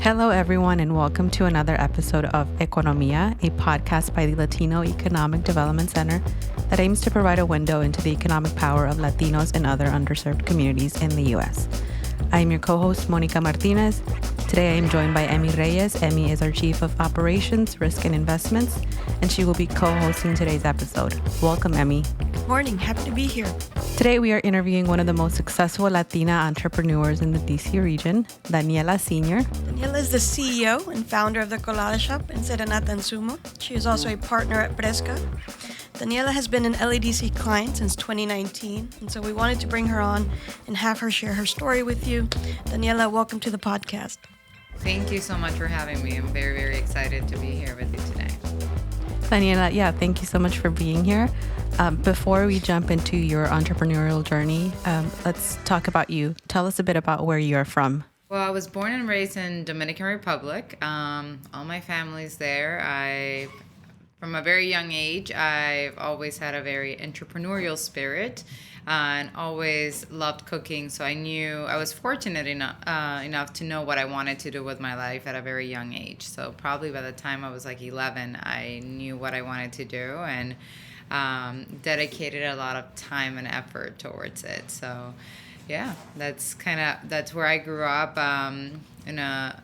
Hello, everyone, and welcome to another episode of Econo-Mía, a podcast by the Latino Economic Development Center that aims to provide a window into the economic power of Latinos and other underserved communities in the U.S. I am your co-host, Monica Martinez. Today, I am joined by Emmy Reyes. Emmy is our Chief of Operations, Risk, and Investments, and she will be co-hosting today's episode. Welcome, Emmy. Morning. Happy to be here. Today, we are interviewing one of the most successful Latina entrepreneurs in the DC region, Daniella Senior. Daniella is the CEO and founder of the Colada Shop in Serenata and Zumo. She is also a partner at Bresca. Daniella has been an LEDC client since 2019, and so we wanted to bring her on and have her share her story with you. Daniella, welcome to the podcast. Thank you so much for having me. I'm very, very excited to be here with you today. Daniella, thank you so much for being here. Before we jump into your entrepreneurial journey, let's talk about you. Tell us a bit about where you are from. Well, I was born and raised in Dominican Republic. All my family's there. From a very young age, I've always had a very entrepreneurial spirit and always loved cooking. So I was fortunate enough to know what I wanted to do with my life at a very young age. So probably by the time I was like 11, I knew what I wanted to do and dedicated a lot of time and effort towards it. So yeah, that's where I grew up, in a,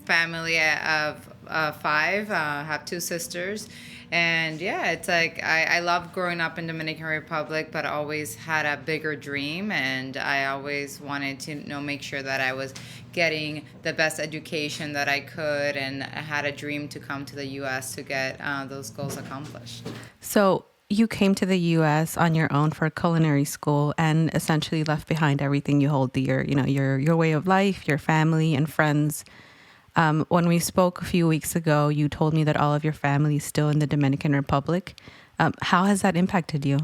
family of five, have two sisters. And yeah, it's like I loved growing up in Dominican Republic, but I always had a bigger dream, and I always wanted to make sure that I was getting the best education that I could, and I had a dream to come to the U.S. to get those goals accomplished. So you came to the U.S. on your own for culinary school and essentially left behind everything you hold dear, your way of life, your family and friends. When we spoke a few weeks ago, you told me that all of your family is still in the Dominican Republic. How has that impacted you?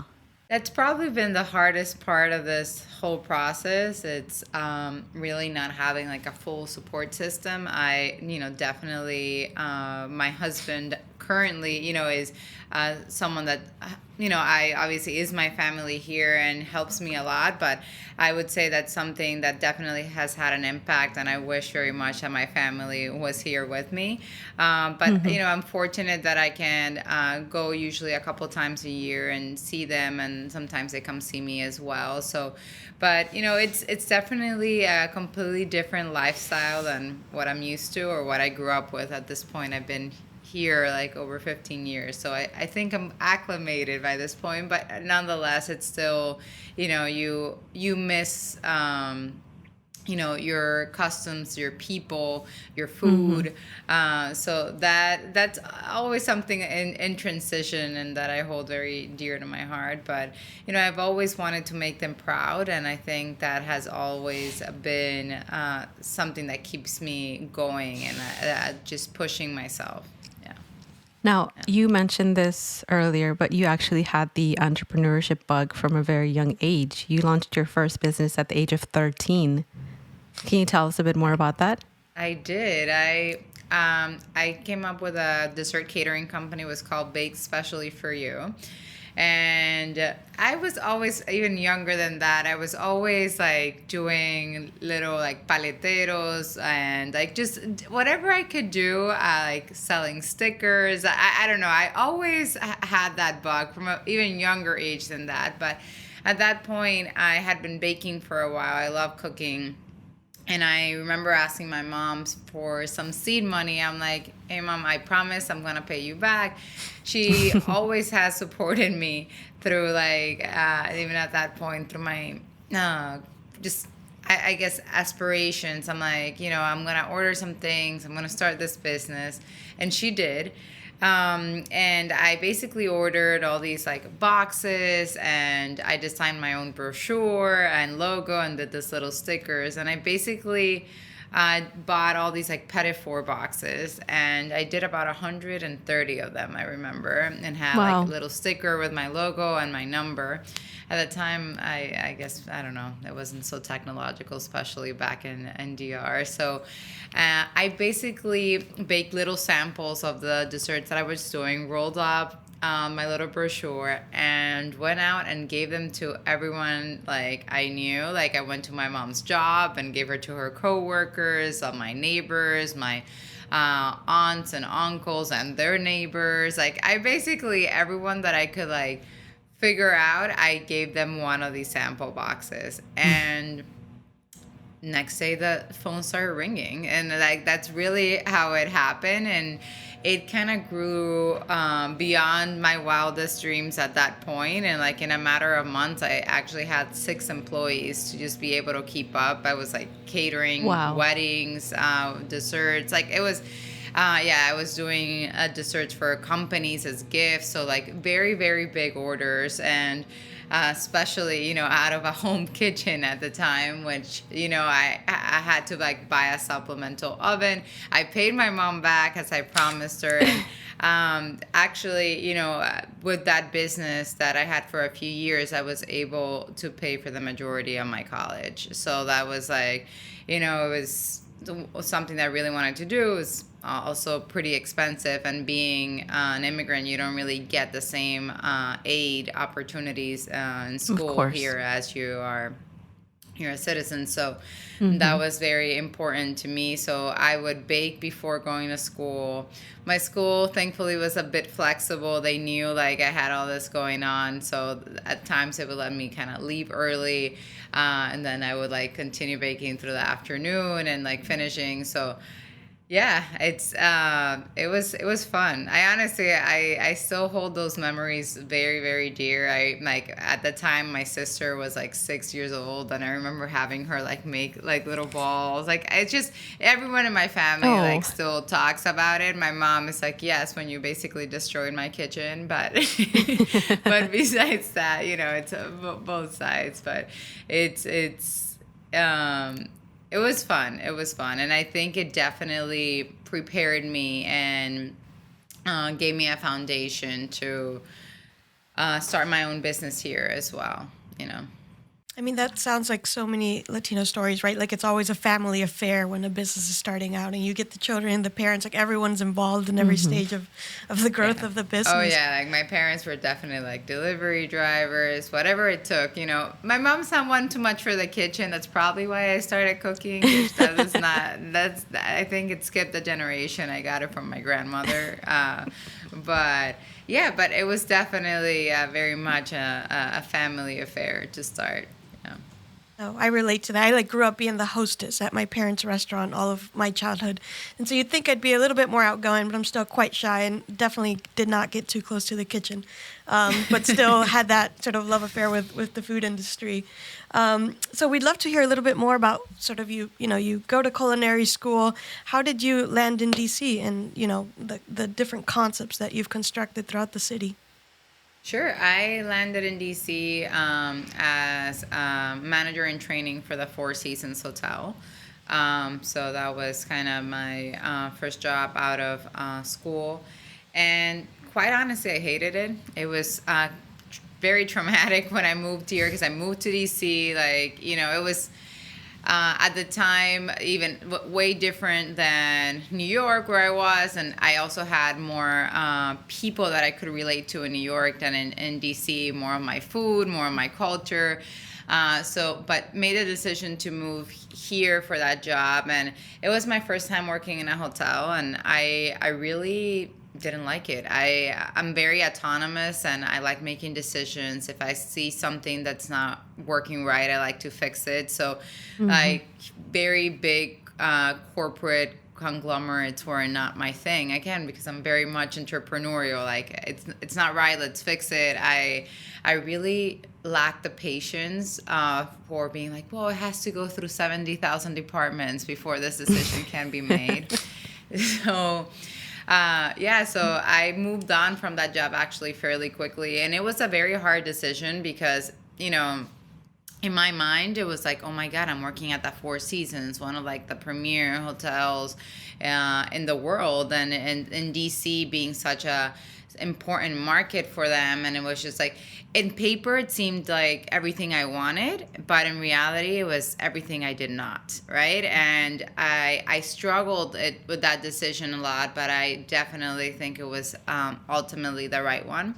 That's probably been the hardest part of this whole process. It's really not having like a full support system. Definitely my husband currently, is someone that, I obviously is my family here and helps me a lot, but I would say that's something that definitely has had an impact, and I wish very much that my family was here with me. I'm fortunate that I can go usually a couple times a year and see them, and sometimes they come see me as well. So, but it's definitely a completely different lifestyle than what I'm used to or what I grew up with. At this point, I've been here like over 15 years, so I think I'm acclimated by this point, but nonetheless it's still you miss your customs, your people, your food. So that's always something in transition, and that I hold very dear to my heart. But I've always wanted to make them proud, and I think that has always been something that keeps me going and just pushing myself. Now, you mentioned this earlier, but you actually had the entrepreneurship bug from a very young age. You launched your first business at the age of 13. Can you tell us a bit more about that? I did. I came up with a dessert catering company. It was called Baked Specially for You. And I was always, even younger than that, I was always like doing little like paleteros and like just whatever I could do, like selling stickers. I don't know. I always had that bug from an even younger age than that. But at that point, I had been baking for a while. I love cooking. And I remember asking my mom for some seed money. I'm like, hey, Mom, I promise I'm going to pay you back. She always has supported me through, like, even at that point, through my I guess, aspirations. I'm like, I'm going to order some things. I'm going to start this business. And she did. And I basically ordered all these like boxes, and I designed my own brochure and logo and did this little stickers. And I basically bought all these like Petit Four boxes, and I did about 130 of them, I remember, and had like a little sticker with my logo and my number. At the time, I guess, I don't know, it wasn't so technological, especially back in DR. So I basically baked little samples of the desserts that I was doing, rolled up my little brochure and went out and gave them to everyone like I knew. Like I went to my mom's job and gave her to her coworkers, my neighbors, my aunts and uncles and their neighbors. Like I basically, everyone that I could like figure out, I gave them one of these sample boxes. And next day the phone started ringing, and like that's really how it happened. And it kind of grew beyond my wildest dreams at that point. And like in a matter of months, I actually had 6 employees to just be able to keep up. I was like catering weddings, desserts. Like it was, I was doing desserts for companies as gifts. So like very, very big orders. And especially, out of a home kitchen at the time, which, I had to like buy a supplemental oven. I paid my mom back as I promised her. And actually, with that business that I had for a few years, I was able to pay for the majority of my college. So that was like, it was something that I really wanted to do. It was also pretty expensive, and being an immigrant, you don't really get the same aid opportunities in school here as you're a citizen. So that was very important to me. So I would bake before going to school. My school thankfully was a bit flexible. They knew like I had all this going on, so at times it would let me kind of leave early, and then I would like continue baking through the afternoon and like finishing. So yeah, it was fun. I honestly, I still hold those memories very, very dear. I like at the time my sister was like 6 years old, and I remember having her like make like little balls. Like it's just everyone in my family like still talks about it. My mom is like, yes, when you basically destroyed my kitchen, but but besides that, it's both sides. But it's it was fun. It was fun. And I think it definitely prepared me and gave me a foundation to start my own business here as well, I mean, that sounds like so many Latino stories, right? Like it's always a family affair when a business is starting out, and you get the children and the parents, like everyone's involved in every stage of the growth of the business. Oh, yeah. Like my parents were definitely like delivery drivers, whatever it took. My mom's not one too much for the kitchen. That's probably why I started cooking. I think it skipped a generation. I got it from my grandmother. But it was definitely very much a family affair to start. Oh, I relate to that. I like grew up being the hostess at my parents' restaurant all of my childhood. And so you'd think I'd be a little bit more outgoing, but I'm still quite shy and definitely did not get too close to the kitchen. But still had that sort of love affair with the food industry. So we'd love to hear a little bit more about sort of you go to culinary school. How did you land in DC and, the different concepts that you've constructed throughout the city? Sure. I landed in DC as manager in training for the Four Seasons Hotel. So that was kind of my first job out of school. And quite honestly, I hated it. It was very traumatic when I moved here because I moved to DC. Like, it was at the time even way different than New York where I was, and I also had more people that I could relate to in New York than in DC, more of my food, more of my culture. But made a decision to move here for that job, and it was my first time working in a hotel, and I really didn't like it. I'm very autonomous, and I like making decisions. If I see something that's not working right, I like to fix it. So like very big corporate conglomerates were not my thing, again, because I'm very much entrepreneurial. Like it's not right, let's fix it. I really lack the patience for being like, well, it has to go through 70,000 departments before this decision can be made. So I moved on from that job actually fairly quickly. And it was a very hard decision because, in my mind, it was like, oh my God, I'm working at the Four Seasons, one of like the premier hotels in the world. And in DC being such a important market for them, and it was just like, in paper it seemed like everything I wanted, but in reality it was everything I did not, right? And I struggled with that decision a lot, but I definitely think it was ultimately the right one.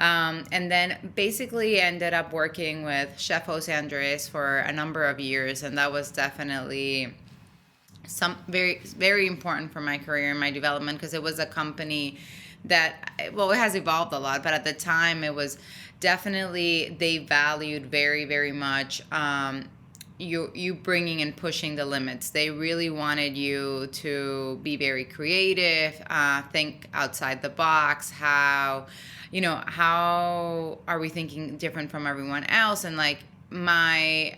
And then basically ended up working with Chef Jose Andres for a number of years, and that was definitely some very, very important for my career and my development, because it was a company that, well, it has evolved a lot, but at the time it was definitely, they valued very, very much you bringing and pushing the limits. They really wanted you to be very creative, think outside the box. How are we thinking different from everyone else? And like, my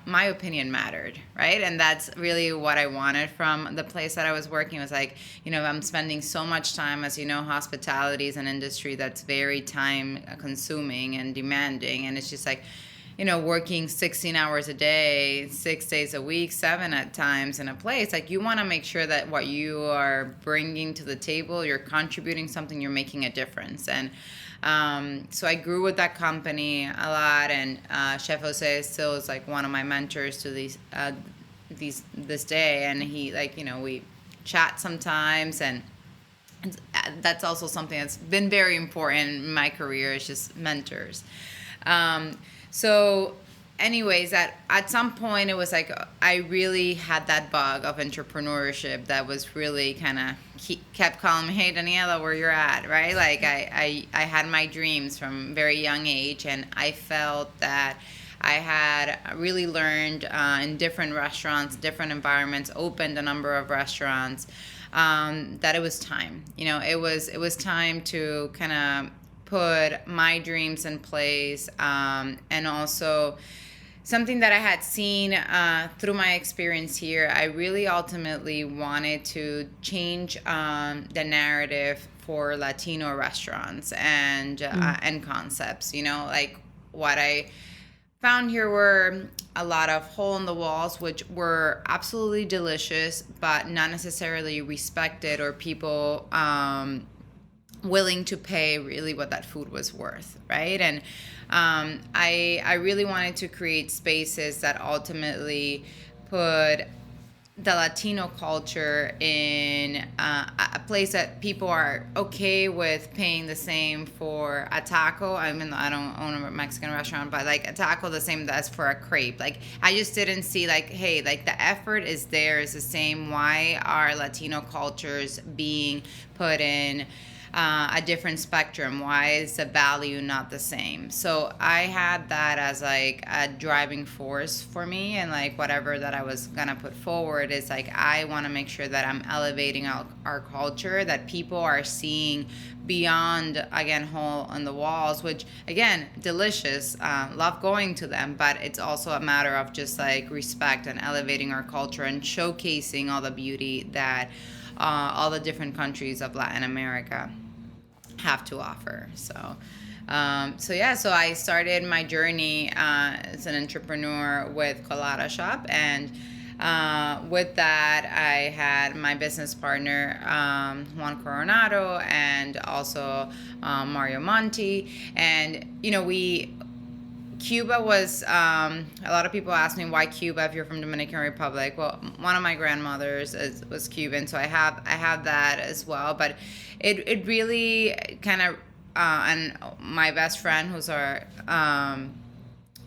opinion mattered, right? And that's really what I wanted from the place that I was working. It was like, I'm spending so much time, as you know, hospitality is an industry that's very time consuming and demanding, and it's just like, working 16 hours a day, 6 days a week, 7 at times in a place, like, you want to make sure that what you are bringing to the table, you're contributing something, you're making a difference. And so I grew with that company a lot, and Chef Jose still is like one of my mentors to this day, and he, like, we chat sometimes, and that's also something that's been very important in my career, is just mentors. So anyways, at some point it was like, I really had that bug of entrepreneurship that was really kind of kept calling me, hey, Daniela, where you're at, right? Like, I had my dreams from a very young age, and I felt that I had really learned in different restaurants, different environments, opened a number of restaurants, that it was time. It was time to kind of put my dreams in place, and also something that I had seen through my experience here. I really ultimately wanted to change the narrative for Latino restaurants and concepts. Like, what I found here were a lot of hole in the walls, which were absolutely delicious, but not necessarily respected, or people willing to pay really what that food was worth, right? And I really wanted to create spaces that ultimately put the Latino culture in a place that people are okay with paying the same for a taco. I mean, I don't own a Mexican restaurant, but like a taco the same as for a crepe. Like, I just didn't see, like, hey, like, the effort is there, is the same. Why are Latino cultures being put in a different spectrum? Why is the value not the same? So I had that as like a driving force for me, and like, whatever that I was gonna put forward is like, I want to make sure that I'm elevating our culture, that people are seeing beyond, again, hole in the walls, which, again, delicious, love going to them, but it's also a matter of just like respect and elevating our culture and showcasing all the beauty that all the different countries of Latin America have to offer. So I started my journey as an entrepreneur with Colada Shop, and with that, I had my business partner, Juan Coronado, and also Mario Monti. And, Cuba was, a lot of people ask me, why Cuba if you're from Dominican Republic? Well, one of my grandmothers was Cuban, so I have that as well. But it really kind of, and my best friend, who's our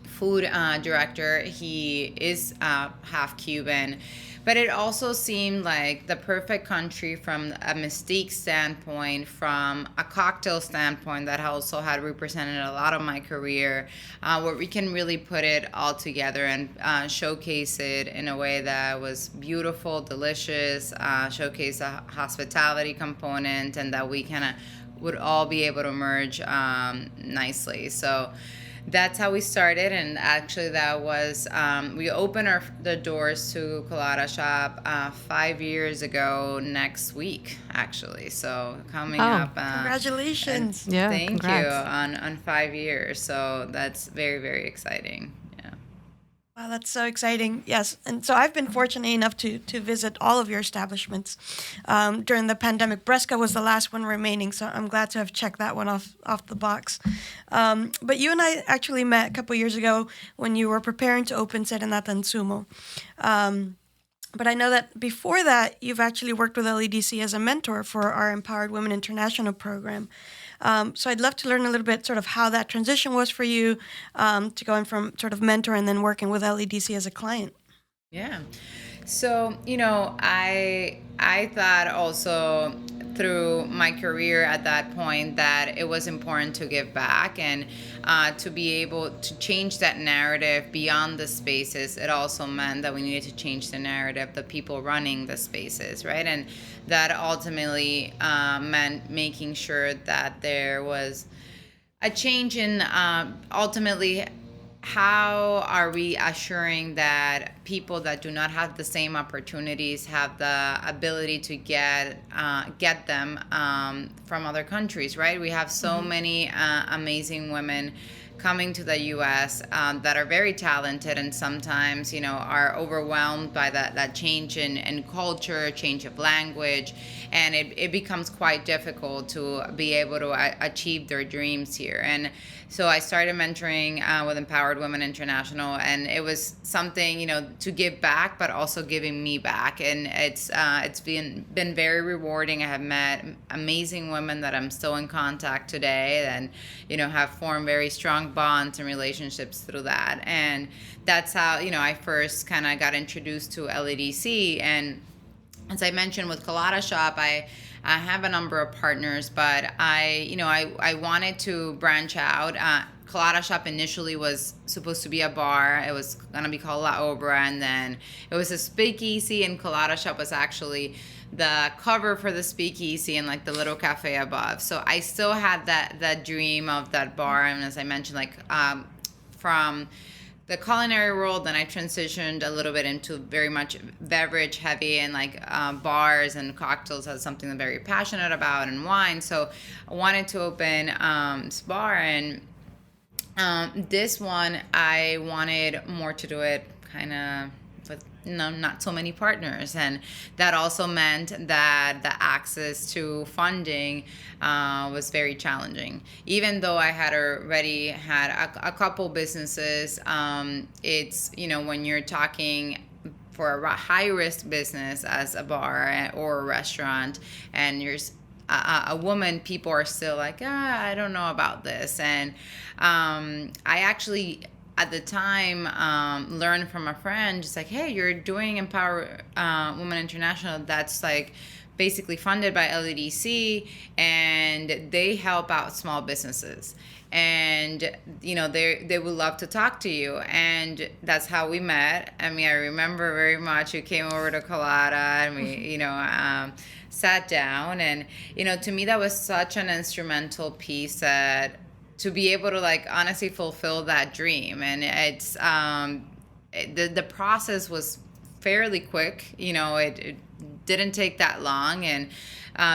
food director, he is half Cuban. But it also seemed like the perfect country from a mystique standpoint, from a cocktail standpoint that also had represented a lot of my career, where we can really put it all together and showcase it in a way that was beautiful, delicious, showcase a hospitality component, and that we kind of would all be able to merge nicely. So that's how we started, and actually that was, we opened the doors to Colada Shop 5 years ago next week, actually. So coming up. Congratulations. Yeah, thank congrats. you on 5 years. So that's very, very exciting. Yeah. Wow, that's so exciting. Yes. And so I've been fortunate enough to visit all of your establishments during the pandemic. Bresca was the last one remaining, so I'm glad to have checked that one off the box. But you and I actually met a couple years ago when you were preparing to open Serenata and Zumo. But I know that before that, you've actually worked with LEDC as a mentor for our Empowered Women International program. So I'd love to learn a little bit sort of how that transition was for you to going from sort of mentor and then working with LEDC as a client. Yeah. So, I thought also through my career at that point that it was important to give back and to be able to change that narrative beyond the spaces. It also meant that we needed to change the narrative, the people running the spaces, right? And that ultimately meant making sure that there was a change in ultimately how are we assuring that people that do not have the same opportunities have the ability to get them from other countries, right? We have so many amazing women coming to the U.S. That are very talented and sometimes, are overwhelmed by that change in culture, change of language, and it becomes quite difficult to be able to achieve their dreams here. And so I started mentoring with Empowered Women International, and it was something, to give back, but also giving me back. And it's been very rewarding. I have met amazing women that I'm still in contact today, and have formed very strong bonds and relationships through that. And that's how I first kind of got introduced to LEDC. And as I mentioned with Colada Shop, I have a number of partners, but I wanted to branch out. Colada Shop initially was supposed to be a bar. It was going to be called La Obra, and then it was a speakeasy, and Colada Shop was actually the cover for the speakeasy and like the little cafe above. So I still had that dream of that bar, and as I mentioned, from the culinary world, then I transitioned a little bit into very much beverage heavy, and bars and cocktails as something I'm very passionate about, and wine. So I wanted to open this bar, and this one I wanted more to do it kind of with not so many partners, and that also meant that the access to funding was very challenging. Even though I had already had a couple businesses, it's when you're talking for a high risk business as a bar or a restaurant, and you're a woman, people are still like, I don't know about this. And I actually at the time learned from a friend, just like, hey, you're doing Empower Women International, that's like basically funded by LEDC, and they help out small businesses, and they would love to talk to you. And that's how we met. I mean, I remember very much you came over to Colada, and we sat down, and to me that was such an instrumental piece that to be able to honestly fulfill that dream. And it's the process was fairly quick. It didn't take that long, and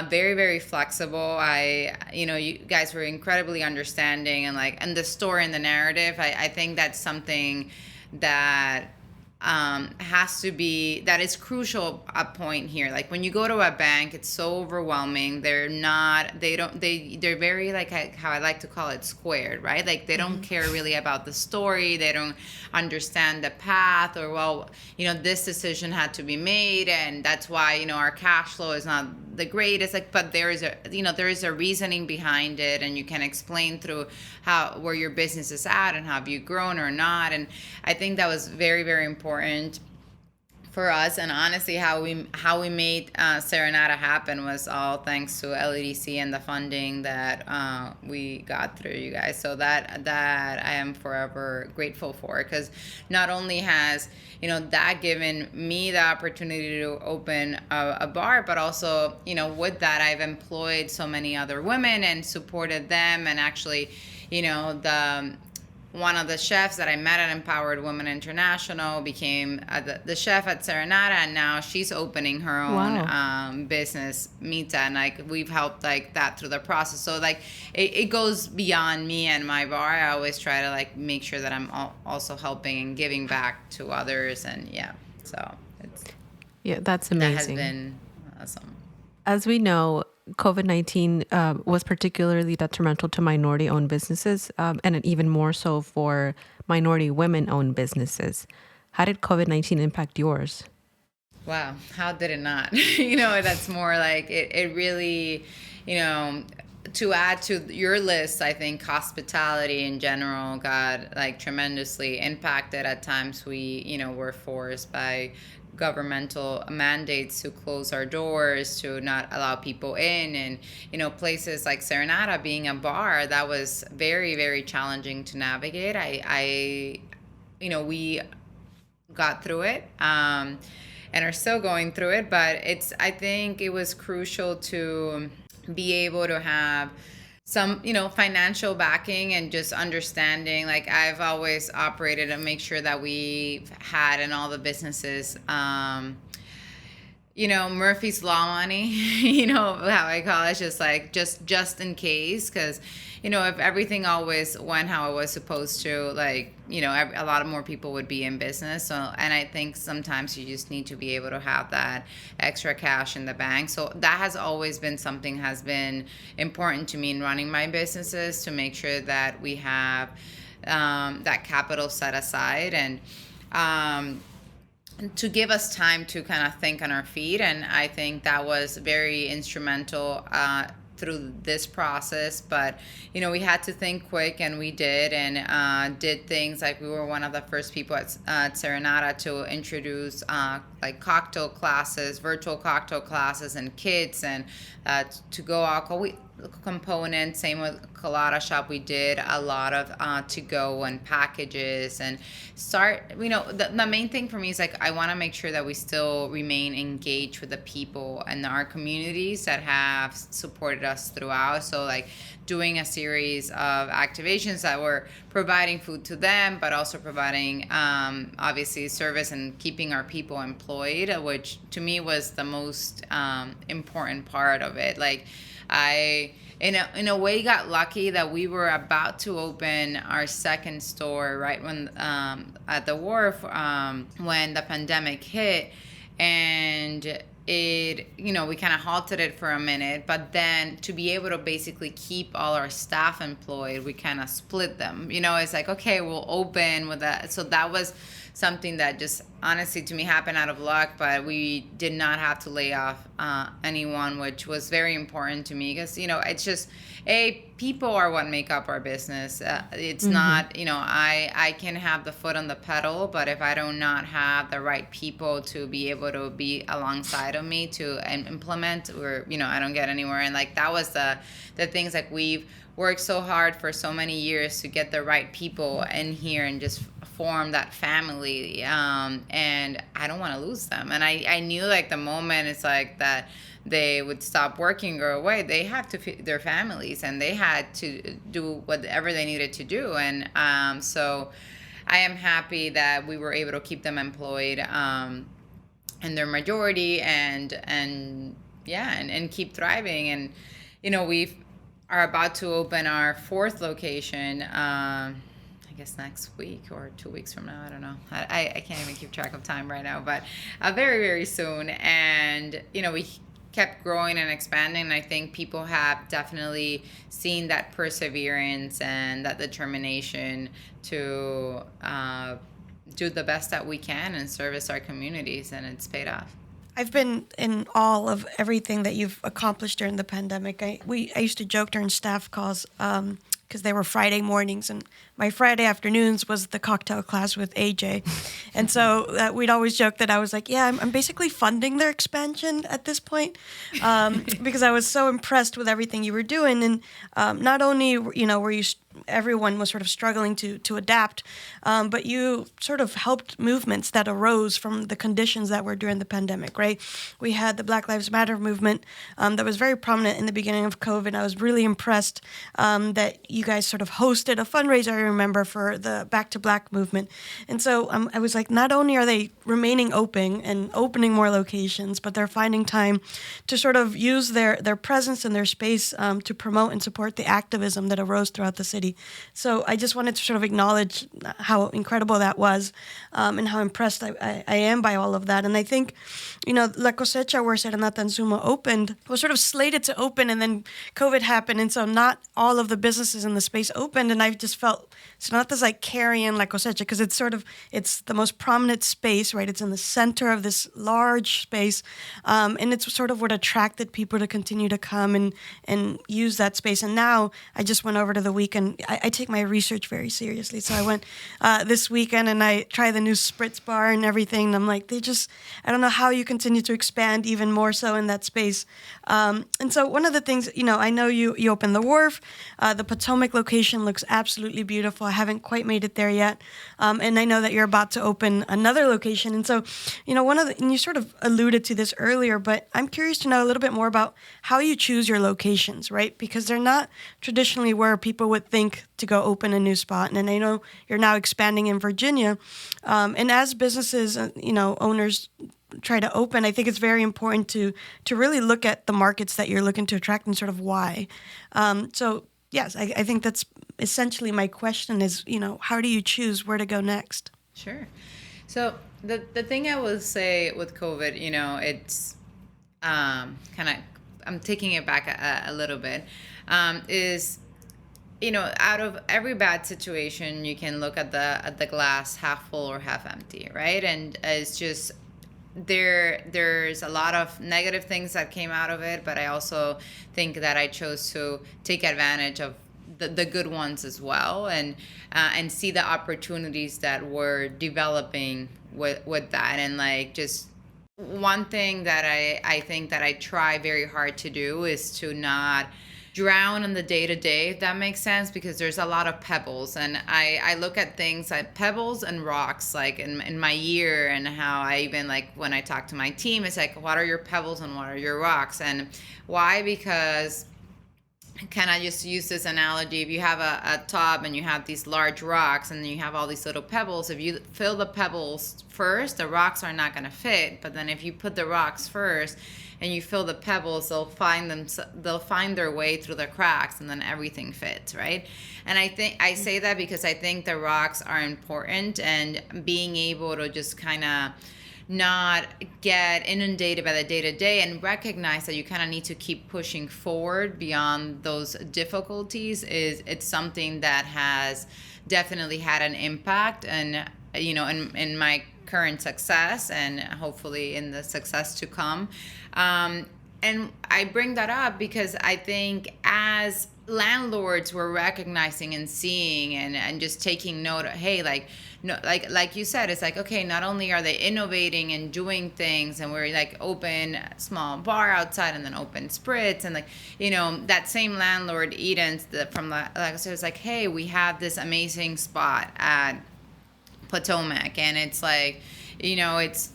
very, very flexible. You guys were incredibly understanding, and the story and the narrative, I think that's something that has to be, that is crucial a point here. Like when you go to a bank, it's so overwhelming. They're very how I like to call it squared, right? Like they don't care really about the story. They don't understand the path, or this decision had to be made, and that's why our cash flow is not the greatest. But there is a reasoning behind it, and you can explain through where your business is at and have you grown or not. And I think that was very, very important for us. And honestly, how we made Serenata happen was all thanks to LEDC and the funding that we got through you guys. So that I am forever grateful for, because not only has that given me the opportunity to open a bar, but also with that I've employed so many other women and supported them, and actually one of the chefs that I met at Empowered Women International became the chef at Serenata, and now she's opening her own business, Mita, and like we've helped like that through the process. So like it goes beyond me and my bar. I always try to like make sure that I'm also helping and giving back to others, and so that's amazing. That has been awesome. As we know, COVID-19 was particularly detrimental to minority-owned businesses, and even more so for minority women-owned businesses. How did COVID-19 impact yours? Wow, how did it not? That's more like it really, to add to your list, I think hospitality in general got like tremendously impacted. At times we, were forced by governmental mandates to close our doors, to not allow people in, and places like Serenata being a bar, that was very, very challenging to navigate. We got through it and are still going through it, but I think it was crucial to be able to have some, financial backing and just understanding. Like I've always operated to make sure that we've had in all the businesses, Murphy's Law money, how I call it, just in case, because, if everything always went how it was supposed to, like, a lot of more people would be in business. So, and I think sometimes you just need to be able to have that extra cash in the bank. So that has always been something has been important to me in running my businesses, to make sure that we have that capital set aside, and to give us time to kind of think on our feet. And I think that was very instrumental through this process. But we had to think quick, and we did, and did things like we were one of the first people at Serenata to introduce like cocktail classes, virtual cocktail classes, and kits, and to go alcohol component. Same with Colada Shop, we did a lot of to go and packages, and start, the main thing for me is like I want to make sure that we still remain engaged with the people and our communities that have supported us throughout. So like doing a series of activations that were providing food to them, but also providing obviously service and keeping our people employed, which to me was the most important part of it. Like I, in a way, got lucky that we were about to open our second store right when at the wharf when the pandemic hit, and it, we kind of halted it for a minute, but then to be able to basically keep all our staff employed, we kind of split them. It's like, okay, we'll open with that. So that was something that just honestly to me happened out of luck, but we did not have to lay off anyone, which was very important to me, because it's just people are what make up our business. It's not, I can have the foot on the pedal, but if I do not have the right people to be able to be alongside of me to implement, or I don't get anywhere. And like that was the things, like we've worked so hard for so many years to get the right people in here and just form that family, and I don't want to lose them. And I knew like the moment it's like that they would stop working or away, they have to feed their families, and they had to do whatever they needed to do. And so I am happy that we were able to keep them employed in their majority, and keep thriving. And we are about to open our fourth location, I guess next week or 2 weeks from now. I don't know. I can't even keep track of time right now, but very, very soon. And, we kept growing and expanding. And I think people have definitely seen that perseverance and that determination to do the best that we can and service our communities, and it's paid off. I've been in awe of everything that you've accomplished during the pandemic. I used to joke during staff calls because they were Friday mornings, and my Friday afternoons was the cocktail class with AJ. And so we'd always joke that I was like, I'm basically funding their expansion at this point, because I was so impressed with everything you were doing. And not only, were you everyone was sort of struggling to adapt. But you sort of helped movements that arose from the conditions that were during the pandemic, right? We had the Black Lives Matter movement that was very prominent in the beginning of COVID. I was really impressed that you guys sort of hosted a fundraiser, I remember, for the Back to Black movement. And so I was like, not only are they remaining open and opening more locations, but they're finding time to sort of use their presence and their space to promote and support the activism that arose throughout the city. So I just wanted to sort of acknowledge how incredible that was and how impressed I am by all of that. And I think, La Cosecha, where Serenata and Zumo opened, was sort of slated to open, and then COVID happened, and so not all of the businesses in the space opened, and I just felt Serenata's like carrying La Cosecha, because it's the most prominent space, right? It's in the center of this large space, and it's sort of what attracted people to continue to come and use that space. And now I just went over to the weekend. I take my research very seriously, so I went this weekend and I tried the new Spritz bar and everything, and I'm like, I don't know how you continue to expand even more so in that space. And so one of the things, I know you opened the Wharf. The Potomac location looks absolutely beautiful. I haven't quite made it there yet. And I know that you're about to open another location. And so, and you sort of alluded to this earlier, but I'm curious to know a little bit more about how you choose your locations, right? Because they're not traditionally where people would think to go open a new spot. And I know you're now expanding in Virginia. And as businesses, owners try to open, I think it's very important to really look at the markets that you're looking to attract and sort of why. So yes, I think that's essentially my question is, how do you choose where to go next? Sure. So the thing I will say with COVID, it's kind of, I'm taking it back a little bit, is, out of every bad situation, you can look at the glass half full or half empty, right? And it's just, there's a lot of negative things that came out of it, but I also think that I chose to take advantage of the good ones as well, and see the opportunities that were developing with that. And like, just one thing that I think that I try very hard to do is to not drown in the day-to-day, if that makes sense, because there's a lot of pebbles, and I look at things like pebbles and rocks, like in my year, and how I even, like, when I talk to my team, it's like, what are your pebbles and what are your rocks? And why? Because, can I just use this analogy? If you have a tub and you have these large rocks and you have all these little pebbles, if you fill the pebbles first, the rocks are not going to fit. But then if you put the rocks first and you fill the pebbles, they'll find their way through the cracks, and then everything fits, right? And I say that because I think the rocks are important, and being able to just kind of not get inundated by the day-to-day and recognize that you kind of need to keep pushing forward beyond those difficulties, it's something that has definitely had an impact, and in my current success, and hopefully in the success to come. And I bring that up because I think as landlords were recognizing and seeing and just taking note of, hey, like you said, it's like, okay, not only are they innovating and doing things, and we're like open small bar outside and then open Spritz, and that same landlord, Eden's from like I said, it's like, hey, we have this amazing spot at Potomac, and it's like, it's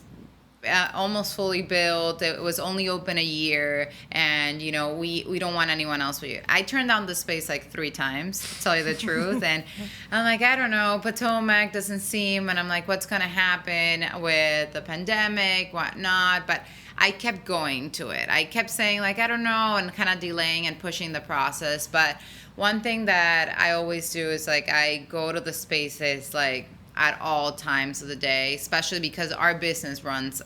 almost fully built. It was only open a year, and we don't want anyone else with you. I turned down the space like 3 times, to tell you the truth. And I'm like, I don't know, Potomac doesn't seem, and I'm like, what's gonna happen with the pandemic, whatnot? But I kept going to it. I kept saying, like, I don't know, and kind of delaying and pushing the process. But one thing that I always do is, like, I go to the spaces like at all times of the day, especially because our business runs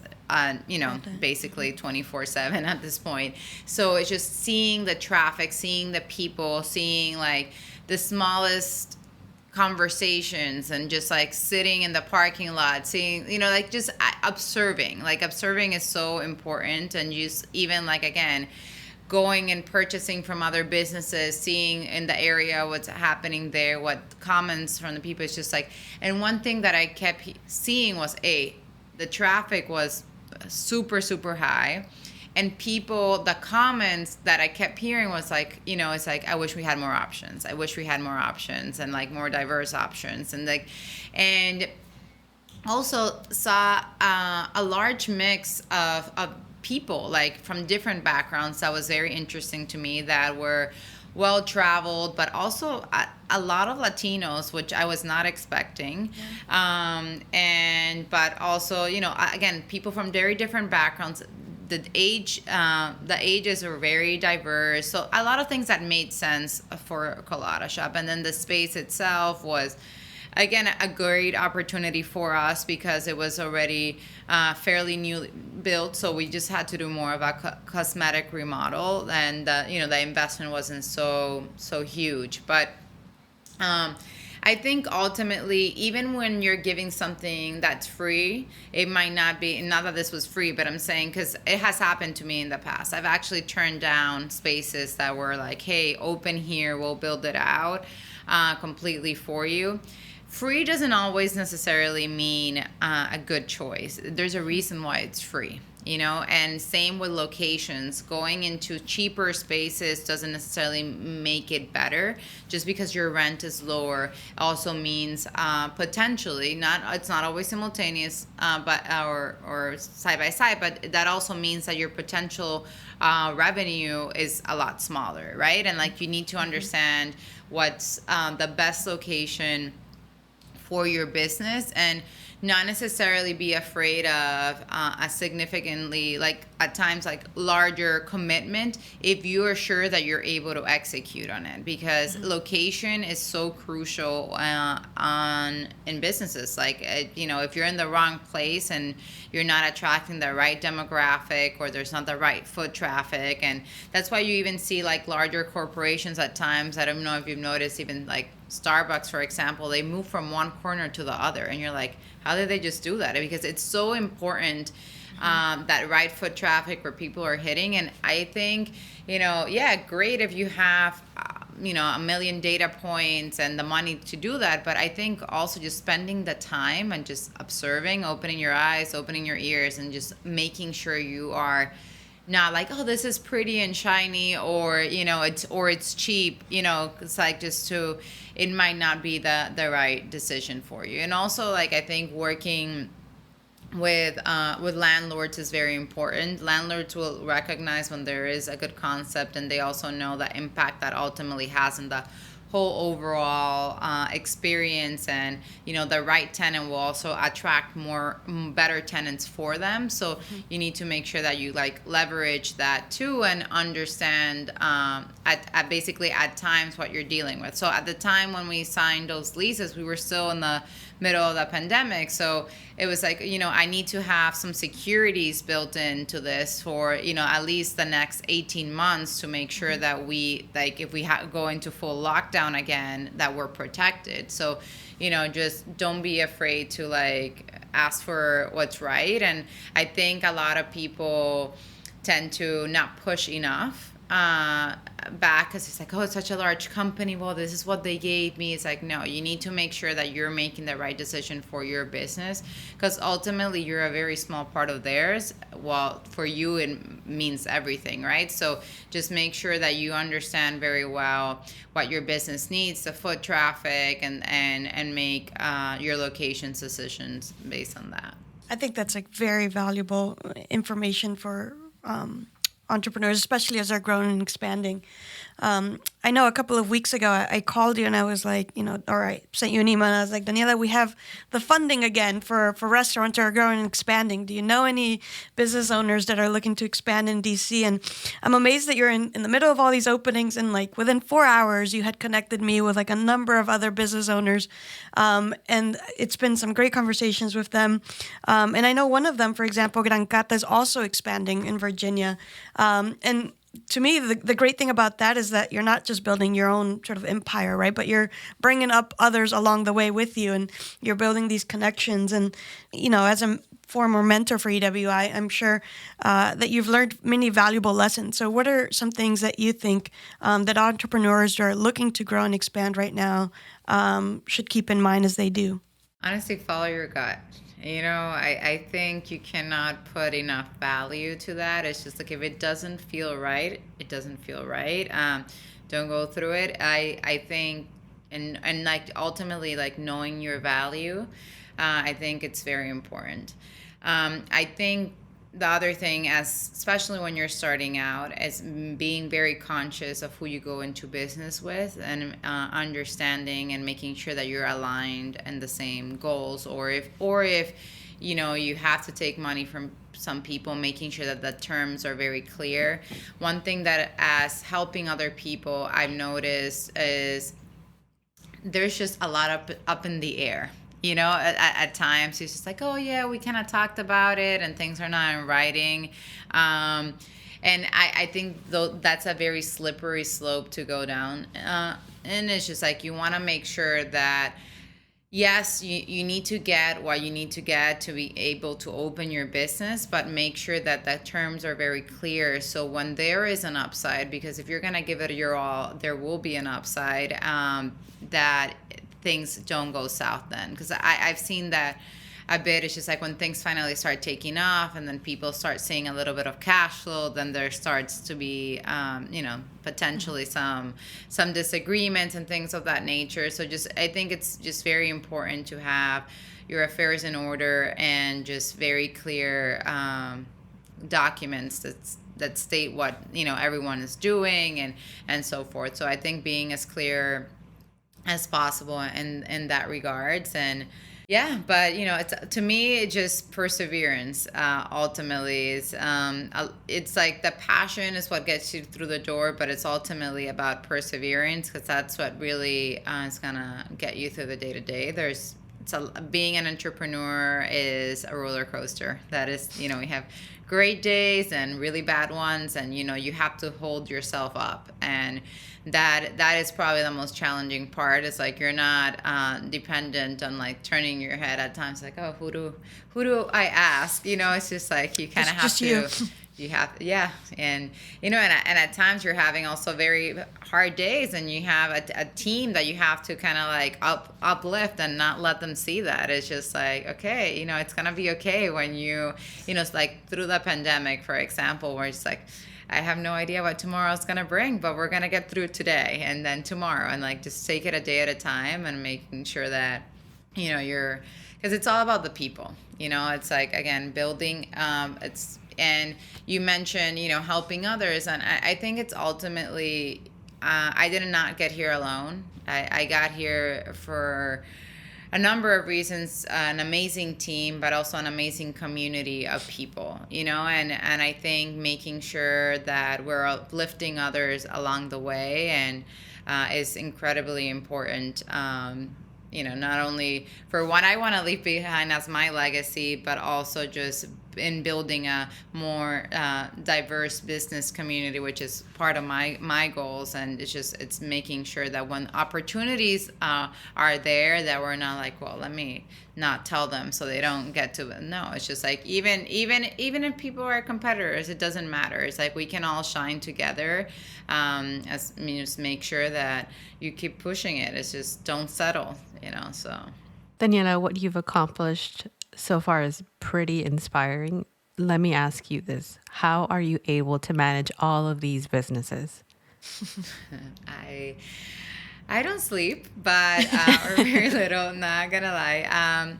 basically 24/7 at this point. So it's just seeing the traffic, seeing the people, seeing like the smallest conversations, and just like sitting in the parking lot, seeing, just observing. Like, observing is so important. And just even like, again, going and purchasing from other businesses, seeing in the area what's happening there, what comments from the people. It's just like, and one thing that I kept seeing was the traffic was super, super high, And people, the comments that I kept hearing was like, it's like, I wish we had more options. I wish we had more options and like more diverse options. And also saw a large mix of people like from different backgrounds that was very interesting to me, that were well traveled, but also a lot of Latinos, which I was not expecting. But also, again, people from very different backgrounds. The ages are very diverse, so a lot of things that made sense for Colada Shop. And then the space itself was, again, a great opportunity for us because it was already fairly new built, so we just had to do more of a cosmetic remodel, and the investment wasn't so huge. But I think ultimately, even when you're giving something that's free, it might not be, not that this was free, but I'm saying, because it has happened to me in the past. I've actually turned down spaces that were like, hey, open here, we'll build it out completely for you. Free doesn't always necessarily mean a good choice. There's a reason why it's free, and same with locations. Going into cheaper spaces doesn't necessarily make it better. Just because your rent is lower also means potentially, it's not always simultaneous, but or side by side, but that also means that your potential revenue is a lot smaller, right? And like, you need to understand what's the best location for your business, and not necessarily be afraid of a significantly, like at times, like larger commitment if you are sure that you're able to execute on it, because location is so crucial in businesses. Like if you're in the wrong place and you're not attracting the right demographic, or there's not the right foot traffic, and that's why you even see like larger corporations at times. I don't know if you've noticed, even like Starbucks, for example, they move from one corner to the other, and you're like, how did they just do that? Because it's so important, that right foot traffic where people are hitting. And I think, great if you have, a million data points and the money to do that. But I think also just spending the time and just observing, opening your eyes, opening your ears, and just making sure you are not like, oh, this is pretty and shiny, or it's cheap. It's like, it might not be the right decision for you. And also, like, I think working with landlords is very important. Landlords will recognize when there is a good concept, and they also know the impact that ultimately has in the whole overall experience. And the right tenant will also attract better tenants for them. So you need to make sure that you like leverage that too, and understand at times what you're dealing with. So at the time when we signed those leases, we were still in the middle of the pandemic, so it was like, I need to have some securities built into this for at least the next 18 months to make sure that we, like, if we go into full lockdown again, that we're protected. So just don't be afraid to like ask for what's right. And I think a lot of people tend to not push enough back, because it's like, oh, it's such a large company, well, this is what they gave me. It's like, no, you need to make sure that you're making the right decision for your business, because ultimately you're a very small part of theirs. Well, for you it means everything, right? So just make sure that you understand very well what your business needs, the foot traffic, and make your locations decisions based on that. I think that's like very valuable information for entrepreneurs, especially as they're growing and expanding. I know a couple of weeks ago, I called you and I was like, or I sent you an email and I was like, Daniella, we have the funding again for restaurants that are growing and expanding. Do you know any business owners that are looking to expand in DC? And I'm amazed that you're in the middle of all these openings, and like within 4 hours, you had connected me with like a number of other business owners. And it's been some great conversations with them. And I know one of them, for example, Gran Cata, is also expanding in Virginia. And to me, the great thing about that is that you're not just building your own sort of empire, right? But you're bringing up others along the way with you, and you're building these connections. And, as a former mentor for EWI, I'm sure that you've learned many valuable lessons. So what are some things that you think that entrepreneurs who are looking to grow and expand right now should keep in mind as they do? Honestly, follow your gut. I think you cannot put enough value to that. It's just like if it doesn't feel right, it doesn't feel right. Don't go through it. I think, and like ultimately, like knowing your value, I think it's very important. I think the other thing, as especially when you're starting out, is being very conscious of who you go into business with, and understanding and making sure that you're aligned in the same goals, or if you have to take money from some people, making sure that the terms are very clear. One thing that, as helping other people, I've noticed is there's just a lot up in the air. At times it's just like, oh yeah, we kind of talked about it and things are not in writing. And I think though that's a very slippery slope to go down. And it's just like, you want to make sure that, yes, you need to get what you need to get to be able to open your business, but make sure that the terms are very clear. So when there is an upside, because if you're going to give it your all, there will be an upside, that things don't go south then. Because I've seen that a bit. It's just like when things finally start taking off and then people start seeing a little bit of cash flow, then there starts to be, potentially some disagreements and things of that nature. So I think it's just very important to have your affairs in order and just very clear documents that state what everyone is doing and so forth. So I think being as clear as possible in that regards. And yeah, but it's, to me, it's just perseverance. Ultimately, it's like the passion is what gets you through the door, but it's ultimately about perseverance, because that's what really is gonna get you through the day to day. Being an entrepreneur is a roller coaster. That is, we have great days and really bad ones, and you have to hold yourself up, and that is probably the most challenging part. Is like you're not dependent on like turning your head at times like, oh, who do I ask? It's just like you kind of have to. You have, yeah, and and at times you're having also very hard days, and you have a team that you have to kind of like uplift and not let them see that. It's just like, okay, it's gonna be okay when it's like through the pandemic, for example, where it's like, I have no idea what tomorrow's gonna bring, but we're gonna get through today and then tomorrow, and like just take it a day at a time, and making sure that you're, because it's all about the people. It's like, again, building. And you mentioned, helping others. And I think it's ultimately, I did not get here alone. I got here for a number of reasons, an amazing team, but also an amazing community of people, and I think making sure that we're uplifting others along the way and is incredibly important. Not only for what I want to leave behind as my legacy, but also just in building a more diverse business community, which is part of my goals. And it's making sure that when opportunities are there, that we're not like, well, let me not tell them so they don't get to. No, it's just like, even if people are competitors, it doesn't matter. It's like we can all shine together. Just make sure that you keep pushing it. It's just don't settle. So Daniela, what you've accomplished so far is pretty inspiring. Let me ask you this. How are you able to manage all of these businesses? I don't sleep, but or very little, not gonna lie.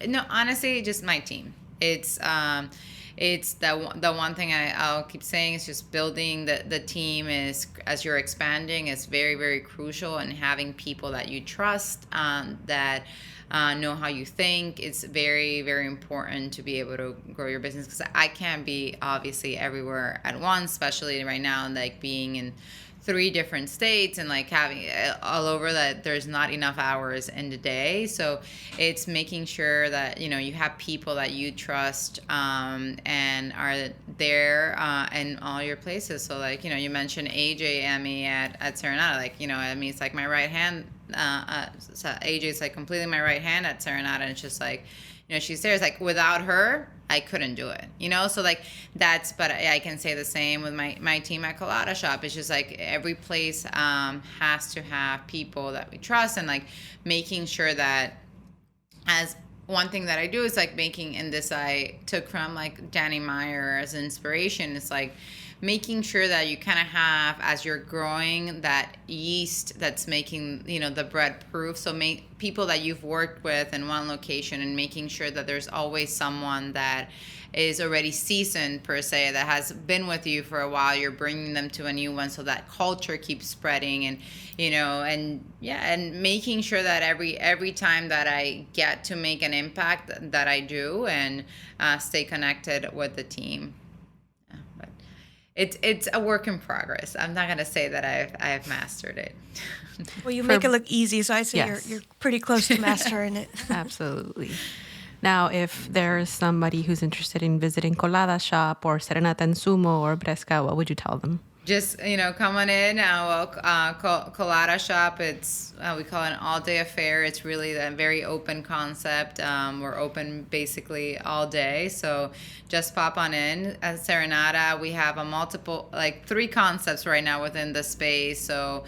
No, honestly, just my team. It's the one thing I'll keep saying is just building the team is, as you're expanding, is very, very crucial, and having people that you trust, that know how you think. It's very, very important to be able to grow your business, because I can't be obviously everywhere at once, especially right now, like being in 3 different states and like having all over, that there's not enough hours in the day. So it's making sure that you have people that you trust, and are there in all your places. So like you mentioned AJ Emmy at Serenata, like Emmy is like my right hand. So AJ is like completely my right hand at Serenata, and it's just like she's there. It's like without her, I couldn't do it, so like but I can say the same with my team at Colada Shop. It's just like every place has to have people that we trust, and like making sure that as one thing that I do is like making, and this I took from like Danny Meyer as inspiration. It's like making sure that you kind of have, as you're growing, that yeast that's making, the bread proof. So people that you've worked with in one location, and making sure that there's always someone that is already seasoned per se, that has been with you for a while. You're bringing them to a new one, so that culture keeps spreading, and and making sure that every time that I get to make an impact, that I do, and stay connected with the team. But it's a work in progress. I'm not gonna say that I've mastered it. Well, you make it look easy, so I say Yes. you're pretty close to mastering it. Absolutely. Now, if there's somebody who's interested in visiting Colada Shop or Serenata and Zumo or Bresca, what would you tell them? Just, come on in. Colada Shop, it's, we call it an all-day affair. It's really a very open concept. We're open basically all day, so just pop on in. At Serenata, we have like 3 concepts right now within the space. So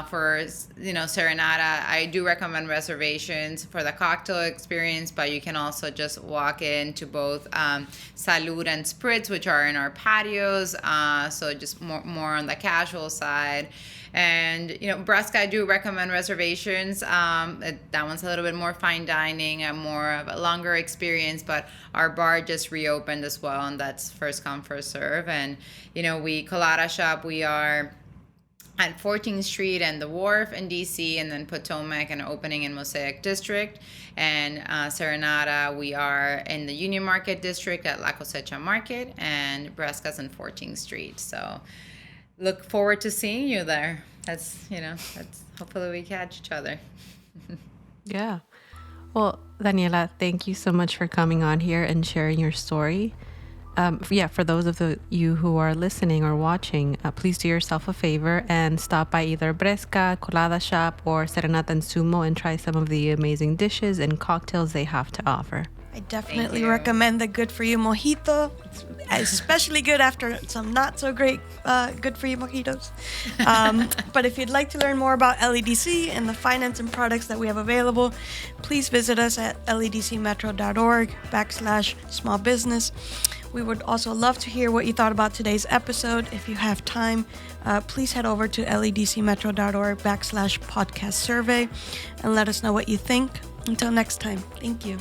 for, Serenata, I do recommend reservations for the cocktail experience, but you can also just walk in to both Salud and Spritz, which are in our patios. So just more on the casual side. And Bresca, I do recommend reservations. That one's a little bit more fine dining, a more of a longer experience, but our bar just reopened as well, and that's first come, first serve. And Colada Shop, we are at 14th Street and the Wharf in DC, and then Potomac, and opening in Mosaic District. And Serenata, we are in the Union Market District at La Cosecha Market, and Bresca's in 14th Street. So look forward to seeing you there. That's hopefully we catch each other. Yeah. Well, Daniela, thank you so much for coming on here and sharing your story. For those of you who are listening or watching, please do yourself a favor and stop by either Bresca, Colada Shop, or Serenata and Zumo and try some of the amazing dishes and cocktails they have to offer. I definitely recommend the Good For You Mojito. It's especially good after some not so great Good For You mojitos. But if you'd like to learn more about LEDC and the finance and products that we have available, please visit us at ledcmetro.org/small business. We would also love to hear what you thought about today's episode. If you have time, please head over to ledcmetro.org/podcast survey and let us know what you think. Until next time, thank you.